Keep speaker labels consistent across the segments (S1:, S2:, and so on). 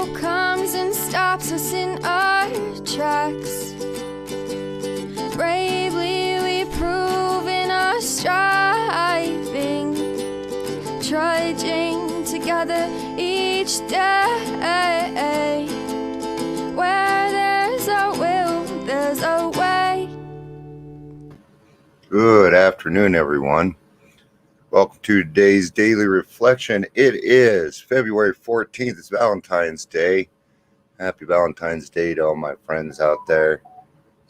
S1: world comes and stops us in our tracks. Bravely we prove in our striving, trudging together each day. Where there's a will, there's a way.
S2: Good afternoon, everyone. Welcome to today's Daily Reflection. It is February 14th. It's Valentine's Day. Happy Valentine's Day to all my friends out there.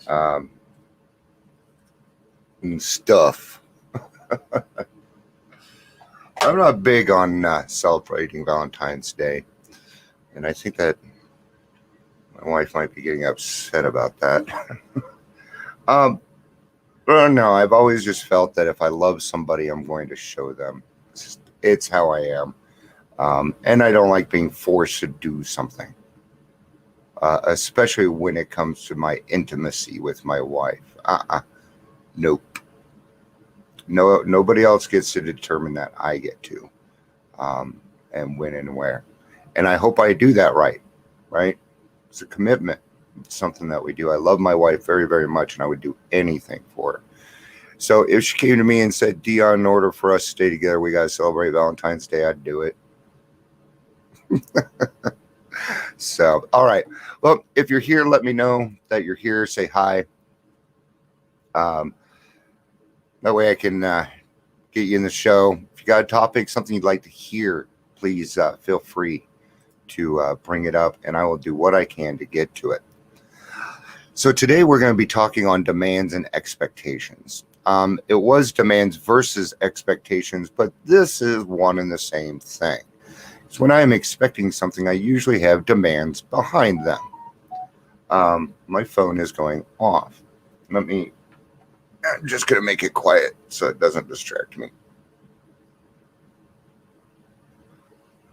S2: And stuff. I'm not big on celebrating Valentine's Day. And I think that my wife might be getting upset about that. No, I've always just felt that if I love somebody, I'm going to show them. It's how I am. And I don't like being forced to do something, especially when it comes to my intimacy with my wife. Nope. No, nobody else gets to determine that. I get to, and when and where. And I hope I do that right? It's a commitment. It's something that we do. I love my wife very, very much, and I would do anything for her. So if she came to me and said, Dion, in order for us to stay together, we got to celebrate Valentine's Day, I'd do it. So, all right. Well, if you're here, let me know that you're here. Say hi. That way I can get you in the show. If you got a topic, something you'd like to hear, please feel free to bring it up, and I will do what I can to get to it. So today we're going to be talking on demands and expectations. It was demands versus expectations, but this is one and the same thing. So when I am expecting something, I usually have demands behind them. My phone is going off. I'm just going to make it quiet so it doesn't distract me.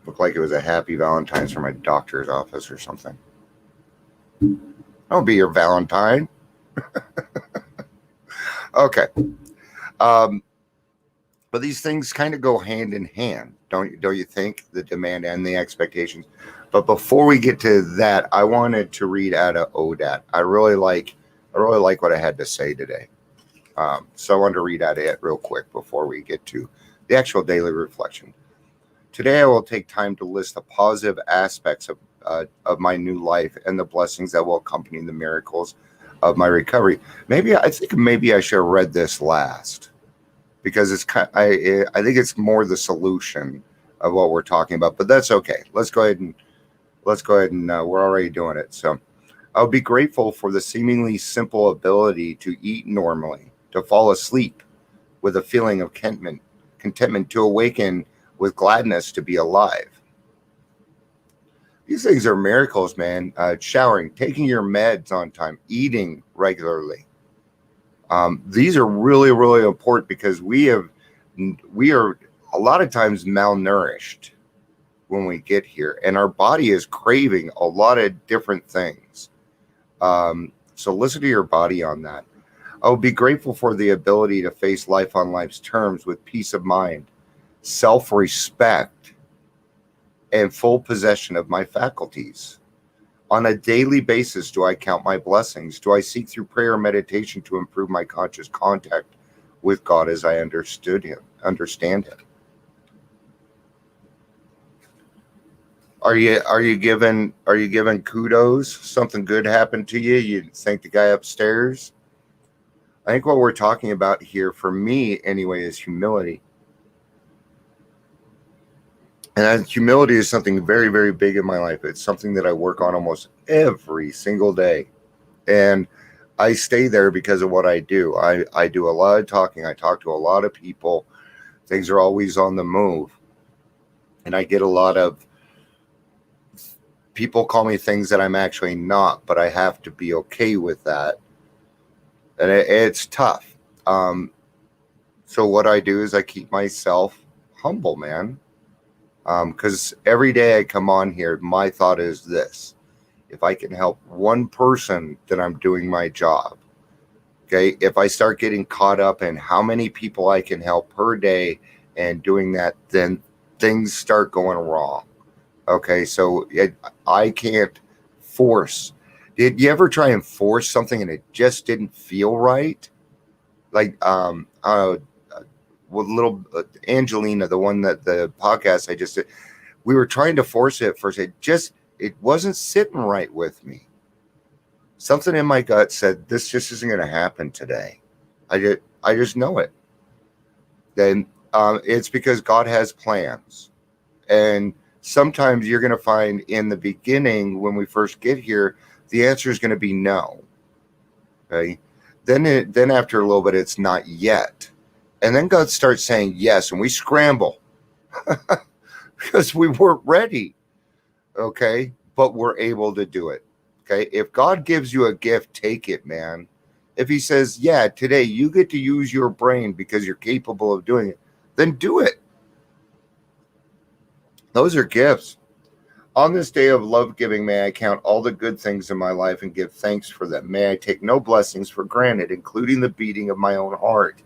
S2: Looked like it was a happy Valentine's from my doctor's office or something. I'll be your Valentine. Okay. But these things kind of go hand in hand, don't you think? The demand and the expectations. But before we get to that, I wanted to read out of ODAT. I really like what I had to say today. So I wanted to read out of it real quick before we get to the actual daily reflection. Today, I will take time to list the positive aspects of my new life and the blessings that will accompany the miracles of my recovery. I think I should have read this last, because I think it's more the solution of what we're talking about. But that's okay. Let's go ahead and we're already doing it. So I'll be grateful for the seemingly simple ability to eat normally, to fall asleep with a feeling of contentment, to awaken with gladness, to be alive. These things are miracles, man. Showering, taking your meds on time, eating regularly. These are really, really important, because we are a lot of times malnourished when we get here, and our body is craving a lot of different things. So listen to your body on that. I will be grateful for the ability to face life on life's terms with peace of mind, self-respect, and full possession of my faculties. On a daily basis, do I count my blessings? Do I seek through prayer and meditation to improve my conscious contact with God as I understand Him? Are you given kudos? Something good happened to you? You thank the guy upstairs? I think what we're talking about here, for me anyway, is humility. And humility is something very, very big in my life. It's something that I work on almost every single day. And I stay there because of what I do. I do a lot of talking. I talk to a lot of people. Things are always on the move. And I get a lot of people call me things that I'm actually not, but I have to be okay with that. And it's tough. So what I do is I keep myself humble, man. Because every day I come on here, my thought is this: if I can help one person, then I'm doing my job. Okay. If I start getting caught up in how many people I can help per day and doing that, then things start going wrong. Okay. So I can't force. Did you ever try and force something and it just didn't feel right? Like with little Angelina, the one that the podcast I just did, we were trying to force it at first. It wasn't sitting right with me. Something in my gut said this just isn't going to happen today. I just know it. Then it's because God has plans, and sometimes you're going to find in the beginning when we first get here, the answer is going to be no. Okay, then after a little bit, it's not yet, and then God starts saying yes, and we scramble because we weren't ready. Okay, but we're able to do it. Okay, if God gives you a gift, take it, man. If he says, yeah, today you get to use your brain because you're capable of doing it, then do it. Those are gifts. On this day of love giving, may I count all the good things in my life and give thanks for them. May I take no blessings for granted, including the beating of my own heart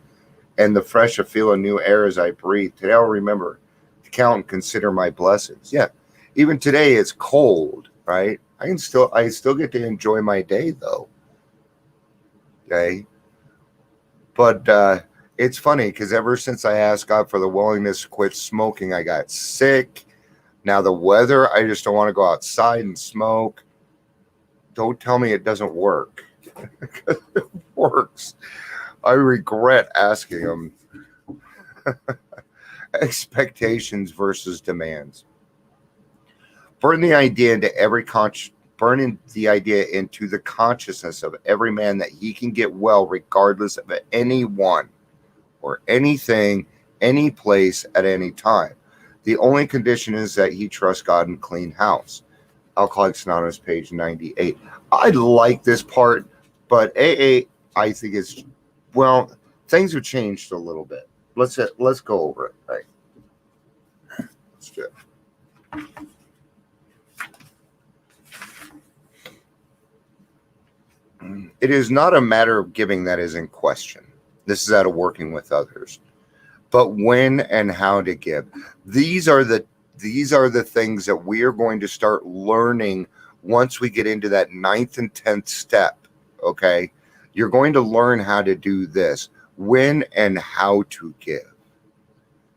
S2: and the fresh feel of new air as I breathe. Today I'll remember to count and consider my blessings. Yeah, even today it's cold, right? I still get to enjoy my day though. Okay. But it's funny because ever since I asked God for the willingness to quit smoking, I got sick. Now the weather, I just don't want to go outside and smoke. Don't tell me it doesn't work. Because it works. I regret asking him. Expectations versus demands. Burning the idea into the consciousness of every man that he can get well regardless of anyone or anything, any place at any time. The only condition is that he trusts God and clean house. Alcoholics Anonymous, page 98. I like this part, but AA, I think it's, well, things have changed a little bit. Let's go over it. Right. Let's do it. It is not a matter of giving that is in question. This is out of working with others. But when and how to give. These are the things that we are going to start learning once we get into that 9th and 10th step. Okay? You're going to learn how to do this. When and how to give.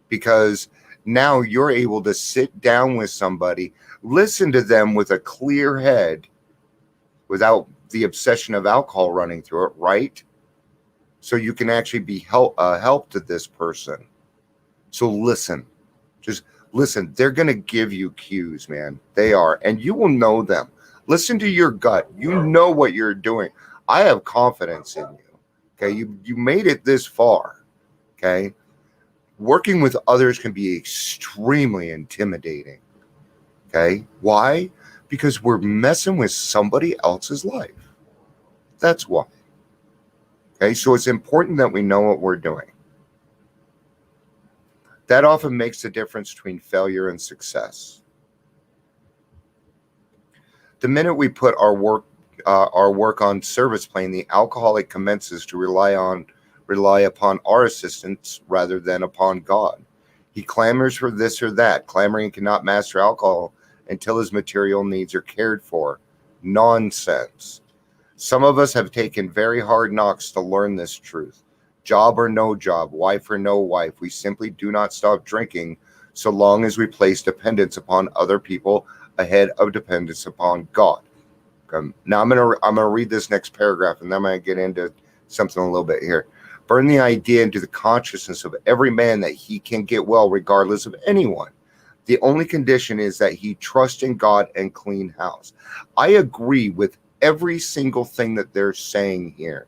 S2: Because now you're able to sit down with somebody, listen to them with a clear head without the obsession of alcohol running through it, right? So you can actually be help to this person. So listen, just listen. They're going to give you cues, man. They are, and you will know them. Listen to your gut. You know what you're doing. I have confidence in you. Okay, you made it this far. Okay, working with others can be extremely intimidating. Okay, why? Because we're messing with somebody else's life. That's why. Okay, so it's important that we know what we're doing. That often makes the difference between failure and success. The minute we put our work on service plane, the alcoholic commences to rely upon our assistance rather than upon God. He clamors for this or that, clamoring cannot master alcohol until his material needs are cared for. Nonsense. Some of us have taken very hard knocks to learn this truth. Job or no job, wife or no wife, we simply do not stop drinking so long as we place dependence upon other people ahead of dependence upon God. Now I'm gonna read this next paragraph, and then I'm gonna get into something a little bit here. Burn the idea into the consciousness of every man that he can get well regardless of anyone. The only condition is that he trusts in God and clean house. I agree with every single thing that they're saying here,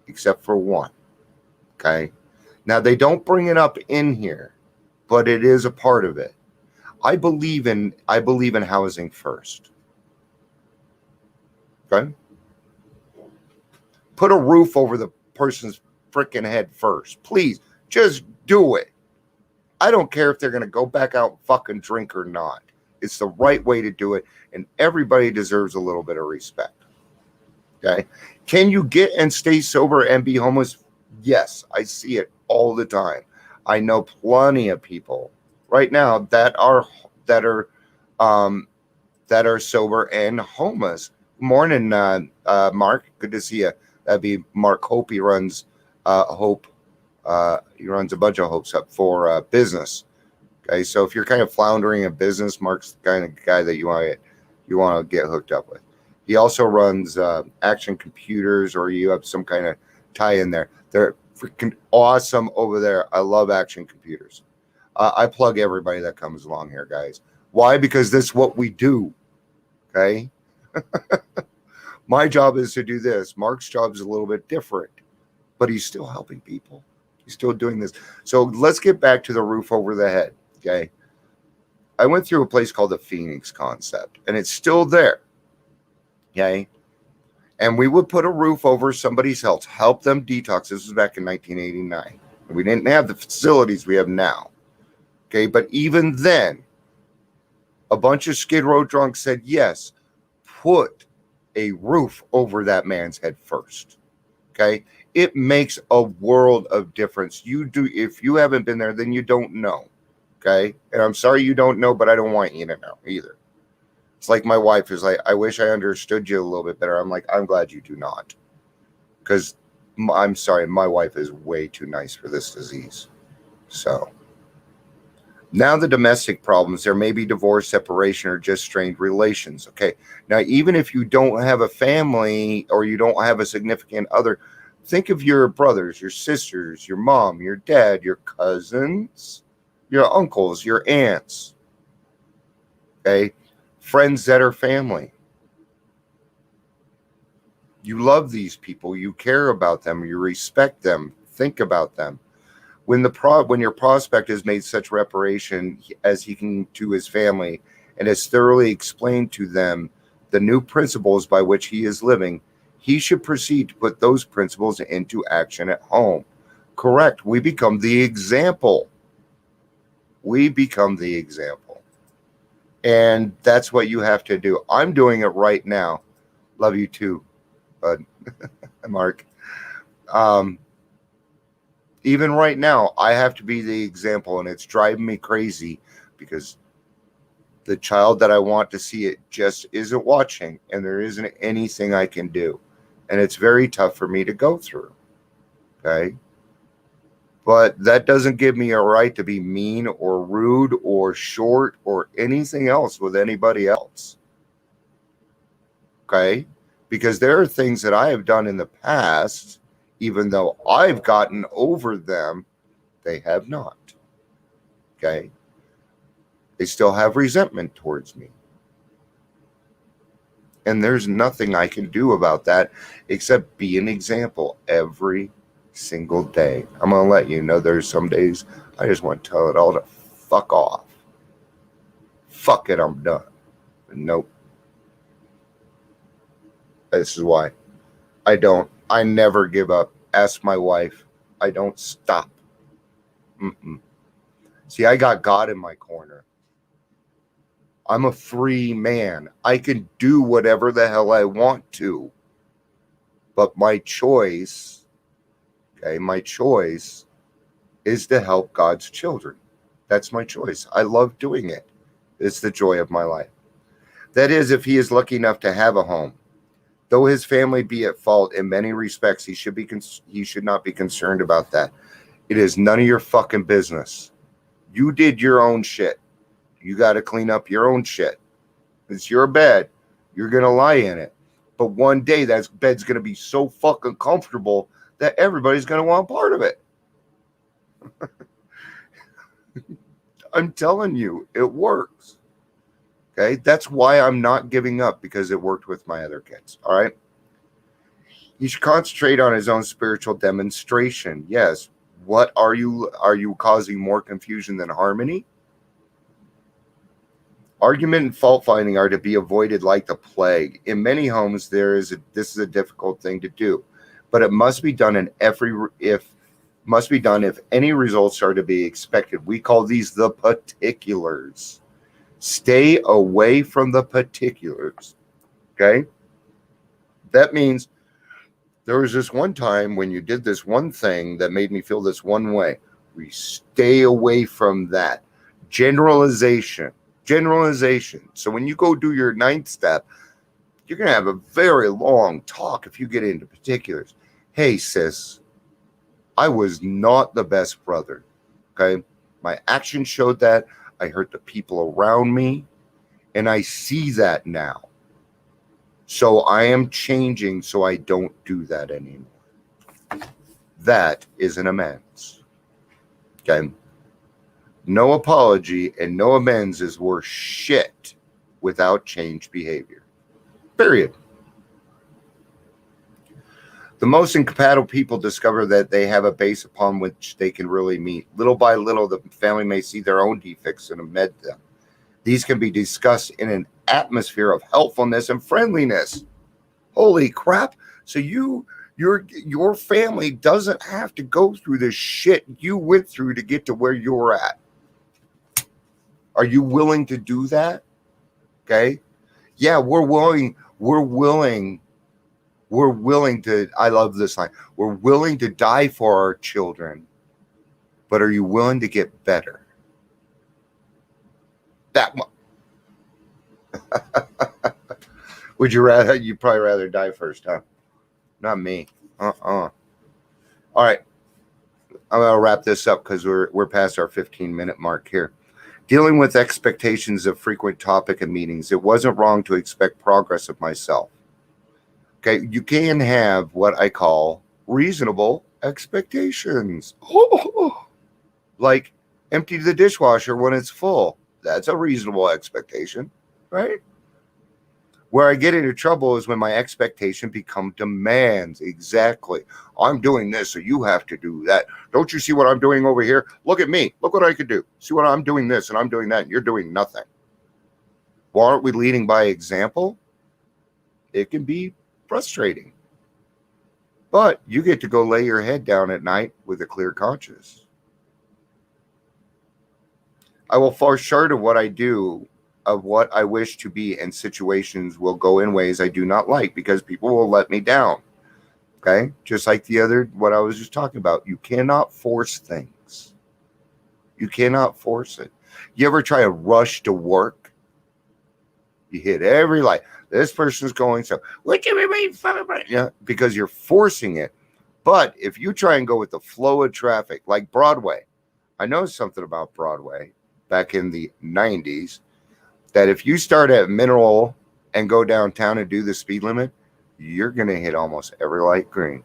S2: except for one. Okay. Now they don't bring it up in here, but it is a part of it. I believe in housing first. Okay. Put a roof over the person's freaking head first. Please, just do it. I don't care if they're going to go back out and fucking drink or not. It's the right way to do it, and everybody deserves a little bit of respect. Okay? Can you get and stay sober and be homeless? Yes, I see it all the time. I know plenty of people right now that are that are sober and homeless. Morning, Mark. Good to see you. That'd be Mark Hope. He runs Hope. He runs a bunch of Hopes Up for business. Okay, so if you're kind of floundering in business, Mark's the kind of guy that you want to get hooked up with. He also runs Action Computers, or you have some kind of tie in there. They're freaking awesome over there. I love Action Computers. I plug everybody that comes along here, guys. Why? Because this is what we do. Okay. My job is to do this. Mark's job is a little bit different, but he's still helping people. He's still doing this. So let's get back to the roof over the head. Okay. I went through a place called the Phoenix Concept, and it's still there. Okay. And we would put a roof over somebody's health, help them detox. This was back in 1989. We didn't have the facilities we have now. Okay. But even then, a bunch of Skid Row drunks said, yes, put a roof over that man's head first. Okay. It makes a world of difference. You do. If you haven't been there, then you don't know. Okay. And I'm sorry you don't know, but I don't want you to know either. It's like my wife is like, I wish I understood you a little bit better. I'm like, I'm glad you do not. Because I'm sorry, my wife is way too nice for this disease. So now the domestic problems, there may be divorce, separation, or just strained relations. Okay. Now, even if you don't have a family or you don't have a significant other, think of your brothers, your sisters, your mom, your dad, your cousins, your uncles, your aunts. Okay. Friends that are family. You love these people. You care about them. You respect them. Think about them. When your prospect has made such reparation as he can to his family and has thoroughly explained to them the new principles by which he is living, he should proceed to put those principles into action at home. Correct. We become the example. We become the example. And that's what you have to do. I'm doing it right now. Love you too, bud. Mark. Even right now, I have to be the example, and it's driving me crazy because the child that I want to see it just isn't watching, and there isn't anything I can do. And it's very tough for me to go through. Okay? But that doesn't give me a right to be mean or rude or short or anything else with anybody else. Okay? Because there are things that I have done in the past, even though I've gotten over them, they have not. Okay? They still have resentment towards me. And there's nothing I can do about that except be an example every single day. I'm going to let you know there's some days I just want to tell it all to fuck off. Fuck it, I'm done. But nope. This is why I never give up. Ask my wife. I don't stop. See, I got God in my corner. I'm a free man. I can do whatever the hell I want to. But my choice, my choice is to help God's children. That's my choice. I love doing it. It's the joy of my life. That is, if he is lucky enough to have a home. Though his family be at fault in many respects, he should not be concerned about that. It is none of your fucking business. You did your own shit. You got to clean up your own shit. It's your bed. You're going to lie in it. But one day that bed's going to be so fucking comfortable that everybody's going to want part of it. I'm telling you, it works. Okay, that's why I'm not giving up, because it worked with my other kids. All right. He should concentrate on his own spiritual demonstration. Yes. What are you causing more confusion than harmony? Argument and fault finding are to be avoided like the plague. In many homes, this is a difficult thing to do, but it must be done if any results are to be expected. We call these the particulars. Stay away from the particulars. Okay? That means there was this one time when you did this one thing that made me feel this one way. We stay away from that. Generalization. Generalization. So when you go do your 9th step, you're going to have a very long talk if you get into particulars. Hey, sis, I was not the best brother. Okay. My actions showed that. I hurt the people around me, and I see that now. So I am changing so I don't do that anymore. That is an amends. Okay. No apology and no amends is worth shit without changed behavior. Period. The most incompatible people discover that they have a base upon which they can really meet. Little by little, the family may see their own defects and amend them. These can be discussed in an atmosphere of helpfulness and friendliness. Holy crap. So your family doesn't have to go through the shit you went through to get to where you're at. Are you willing to do that? Okay. Yeah, we're willing to, I love this line. We're willing to die for our children, but are you willing to get better? Would you rather, you'd probably rather die first, huh? Not me. All right. I'm going to wrap this up because we're past our 15-minute mark here. Dealing with expectations of frequent topic and meetings. It wasn't wrong to expect progress of myself. Okay, you can have what I call reasonable expectations. Like empty the dishwasher when it's full. That's a reasonable expectation, right? Where I get into trouble is when my expectation become demands. Exactly. I'm doing this, so you have to do that. Don't you see what I'm doing over here? Look at me. Look what I could do. See what I'm doing this and I'm doing that and you're doing nothing. Well, aren't we leading by example? It can be frustrating. But you get to go lay your head down at night with a clear conscience. I will fall short of what I do, of what I wish to be, and situations will go in ways I do not like because people will let me down. Okay? Just like what I was just talking about. You cannot force things. You cannot force it. You ever try to rush to work? You hit every light. This person's going so. What you mean? Yeah, because you're forcing it. But if you try and go with the flow of traffic, like Broadway, I know something about Broadway back in the 90s, that if you start at Mineral and go downtown and do the speed limit, you're going to hit almost every light green.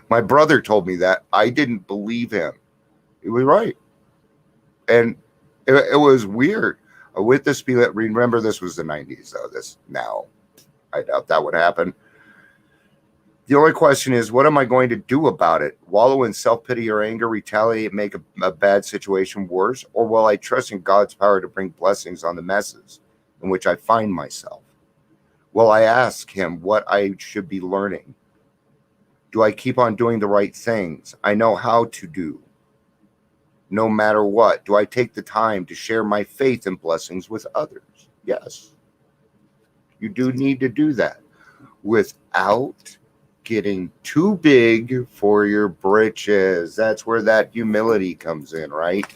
S2: My brother told me that. I didn't believe him. He was right. And it was weird. With the speed limit, remember this was the 90s, though. I doubt that would happen. The only question is, what am I going to do about it? Wallow in self-pity or anger, retaliate, make a bad situation worse? Or will I trust in God's power to bring blessings on the messes in which I find myself? Will I ask him what I should be learning? Do I keep on doing the right things I know how to do, no matter what? Do I take the time to share my faith and blessings with others? Yes. You do need to do that without getting too big for your britches. That's where that humility comes in, right?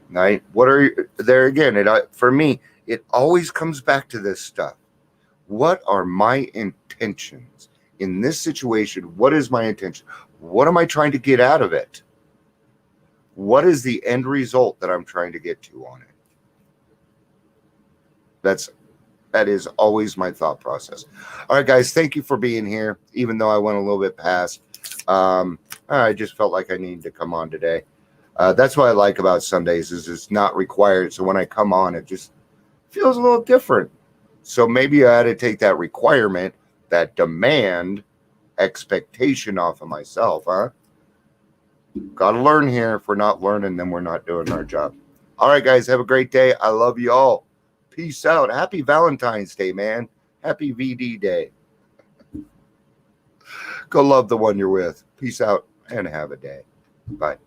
S2: Right? What are you, there again, for me, it always comes back to this stuff. What are my intentions in this situation? What is my intention? What am I trying to get out of it? What is the end result that I'm trying to get to on it? That is always my thought process. All right, guys, thank you for being here, even though I went a little bit past. I just felt like I needed to come on today. That's what I like about Sundays is it's not required. So when I come on, it just feels a little different. So maybe I had to take that requirement, that demand, expectation off of myself, huh? Got to learn here. If we're not learning, then we're not doing our job. All right, guys, have a great day. I love you all. Peace out. Happy Valentine's Day, man. Happy VD Day. Go love the one you're with. Peace out and have a day. Bye.